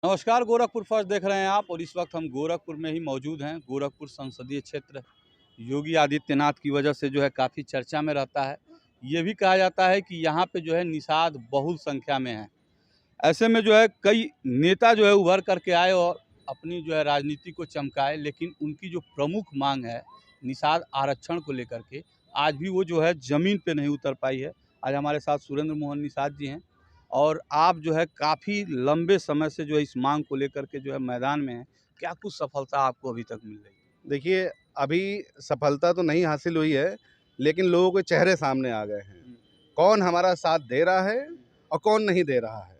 नमस्कार, गोरखपुर फर्स्ट देख रहे हैं आप और इस वक्त हम गोरखपुर में ही मौजूद हैं। गोरखपुर संसदीय क्षेत्र योगी आदित्यनाथ की वजह से जो है काफ़ी चर्चा में रहता है। ये भी कहा जाता है कि यहाँ पे जो है निषाद बहुल संख्या में हैं। ऐसे में जो है कई नेता जो है उभर करके आए और अपनी जो है राजनीति को चमकाए, लेकिन उनकी जो प्रमुख मांग है निषाद आरक्षण को लेकर के, आज भी वो जो है ज़मीन पे नहीं उतर पाई है। आज हमारे साथ सुरेंद्र मोहन निषाद जी हैं और आप जो है काफ़ी लंबे समय से जो है इस मांग को लेकर के जो है मैदान में हैं। क्या कुछ सफलता आपको अभी तक मिल रही है? देखिए, अभी सफलता तो नहीं हासिल हुई है, लेकिन लोगों के चेहरे सामने आ गए हैं। कौन हमारा साथ दे रहा है और कौन नहीं दे रहा है।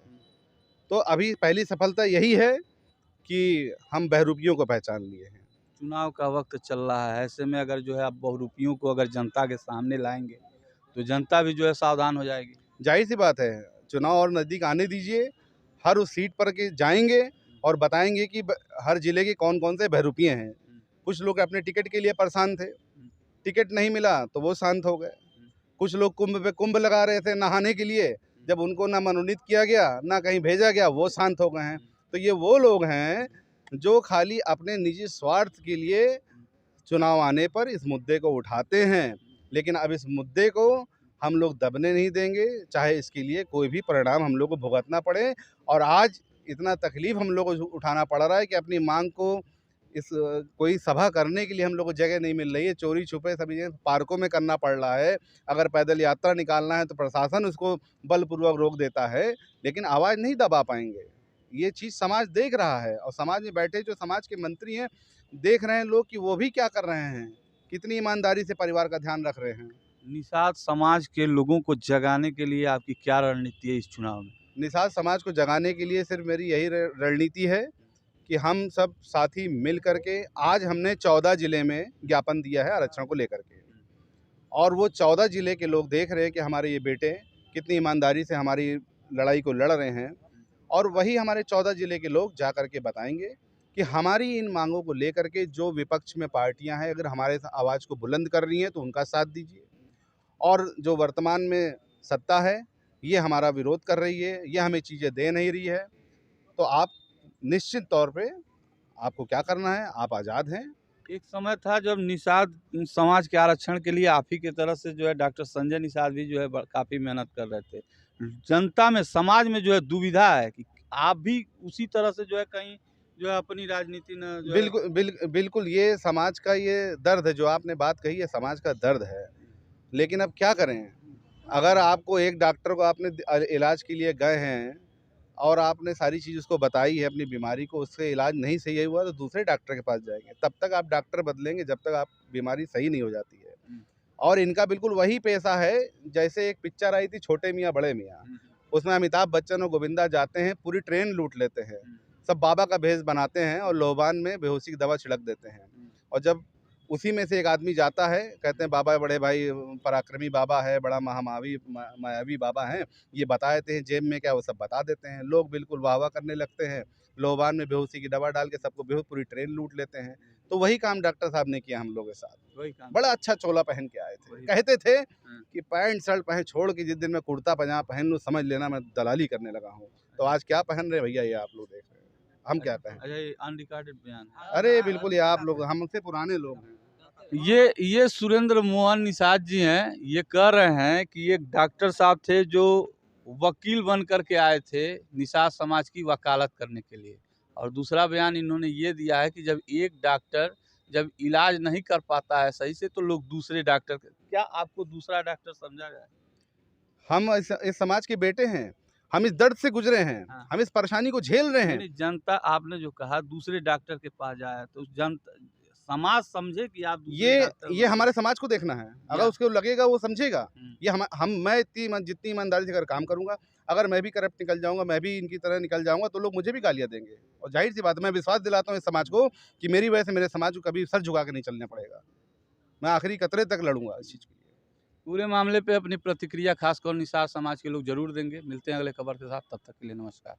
तो अभी पहली सफलता यही है कि हम बहरूपियों को पहचान लिए हैं। चुनाव का वक्त चल रहा है, ऐसे में अगर जो है आप बहुरूपियों को अगर जनता के सामने लाएंगे तो जनता भी जो है सावधान हो जाएगी। ज़ाहिर-सी बात है, चुनाव और नज़दीक आने दीजिए, हर उस सीट पर के जाएँगे और बताएँगे कि हर ज़िले के कौन-कौन से बहरूपिये हैं। कुछ लोग अपने टिकट के लिए परेशान थे, टिकट नहीं मिला तो वो शांत हो गए। कुछ लोग कुंभ पे कुंभ लगा रहे थे नहाने के लिए, जब उनको ना मनोनीत किया गया, ना कहीं भेजा गया, वो शांत हो गए हैं। तो ये वो लोग हैं, जो खाली अपने निजी स्वार्थ के लिए चुनाव आने पर इस मुद्दे को उठाते हैं। लेकिन अब इस मुद्दे को हम लोग दबने नहीं देंगे, चाहे इसके लिए कोई भी परिणाम हम लोग को भुगतना पड़े। और आज इतना तकलीफ़ हम लोग को उठाना पड़ रहा है कि अपनी मांग को कोई सभा करने के लिए हम लोग को जगह नहीं मिल रही है। चोरी-छुपे सभी जगह पार्कों में करना पड़ रहा है। अगर पैदल यात्रा निकालना है तो प्रशासन उसको बलपूर्वक रोक देता है, लेकिन आवाज़ नहीं दबा पाएँगे। ये चीज़ समाज देख रहा है और समाज में बैठे जो समाज के मंत्री हैं, देख रहे हैं लोग कि वो भी क्या कर रहे हैं, कितनी ईमानदारी से परिवार का ध्यान रख रहे हैं। निषाद समाज के लोगों को जगाने के लिए आपकी क्या रणनीति है इस चुनाव में? निषाद समाज को जगाने के लिए सिर्फ़ मेरी यही रणनीति है कि हम सब साथी मिल कर के आज हमने 14 ज़िले में ज्ञापन दिया है आरक्षण को लेकर के। और वो 14 ज़िले के लोग देख रहे हैं कि हमारे ये बेटे कितनी ईमानदारी से हमारी लड़ाई को लड़ रहे हैं। और वही हमारे 14 ज़िले के लोग जा कर के बताएँगे कि हमारी इन मांगों को लेकर के जो विपक्ष में पार्टियां हैं, अगर हमारे आवाज़ को बुलंद कर रही हैं तो उनका साथ दीजिए। और जो वर्तमान में सत्ता है, ये हमारा विरोध कर रही है, ये हमें चीज़ें दे नहीं रही है, तो आप निश्चित तौर पे आपको क्या करना है, आप आज़ाद हैं। एक समय था जब निषाद समाज के आरक्षण के लिए आप ही की तरफ से जो है डॉक्टर संजय निषाद भी जो है काफ़ी मेहनत कर रहे थे। जनता में, समाज में जो है दुविधा है कि आप भी उसी तरह से जो है कहीं जो है अपनी राजनीति न जो है। बिल्कुल ये समाज का ये दर्द है, जो आपने बात कही है समाज का दर्द है। लेकिन अब क्या करें? अगर आपको एक डॉक्टर को आपने इलाज के लिए गए हैं और आपने सारी चीज़ उसको बताई है अपनी बीमारी को, उससे इलाज नहीं सही हुआ तो दूसरे डॉक्टर के पास जाएँगे। तब तक आप डॉक्टर बदलेंगे जब तक आप बीमारी सही नहीं हो जाती है। और इनका बिल्कुल वही पेशा है, जैसे एक पिक्चर आई थी छोटे मियाँ बड़े मियाँ। उसमें अमिताभ बच्चन और गोविंदा जाते हैं, पूरी ट्रेन लूट लेते हैं। सब बाबा का भेष बनाते हैं और लोबान में बेहोशी की दवा छिड़क देते हैं। और जब उसी में से एक आदमी जाता है, कहते हैं बाबा बड़े भाई पराक्रमी बाबा है, बड़ा मायावी बाबा हैं, ये बता देते हैं जेब में क्या, वो सब बता देते हैं। लोग बिल्कुल वाह-वाह करने लगते हैं, लोबान में बेहोशी की दवा डाल के सबको पूरी ट्रेन लूट लेते हैं। तो वही काम डॉक्टर साहब ने किया हम लोगों के साथ। वही काम। बड़ा अच्छा चोला पहन के आए थे। कहते थे कि पैंट शर्ट पहन छोड़ के जिस दिन मैं कुर्ता पजामा पहन लूँ, समझ लेना मैं दलाली करने लगा हूँ। तो आज क्या पहन रहे हैं भैया, ये आप लोग देख रहे हैं। हम क्या कहें? अच्छा, ये अनरिकॉर्डेड बयान है। अरे बिल्कुल, ये आप लोग हमसे पुराने लोग हैं। ये सुरेंद्र मोहन निषाद जी हैं, ये कह रहे हैं कि एक डॉक्टर साहब थे जो वकील बन कर के आए थे निषाद समाज की वकालत करने के लिए। और दूसरा बयान इन्होंने ये दिया है कि जब एक डॉक्टर जब इलाज नहीं कर पाता है सही से तो लोग दूसरे डॉक्टर, क्या आपको दूसरा डॉक्टर समझा जाए? हम इस समाज के बेटे हैं। हम इस दर्द से गुज़रे हैं। हाँ। हम इस परेशानी को झेल रहे हैं। यानी जनता, आपने जो कहा दूसरे डॉक्टर के पास जाए तो समाज समझे कि आप दूसरे ये डॉक्टर ये हमारे समाज को देखना है। अगर उसको लगेगा वो समझेगा। हम्म। ये हम मैं जितनी ईमानदारी से अगर काम करूँगा, अगर मैं भी करप्ट निकल जाऊँगा, मैं भी इनकी तरह निकल जाऊँगा, तो लोग मुझे भी गालियाँ देंगे। और ज़ाहिर-सी बात है, मैं विश्वास दिलाता हूँ इस समाज को कि मेरी वजह से मेरे समाज को कभी सर झुका के नहीं चलना पड़ेगा। मैं आखिरी कतरे तक लड़ूँगा इस चीज़ के लिए। पूरे मामले पे अपनी प्रतिक्रिया खासकर निषाद समाज के लोग जरूर देंगे। मिलते हैं अगले खबर के साथ, तब तक के लिए नमस्कार।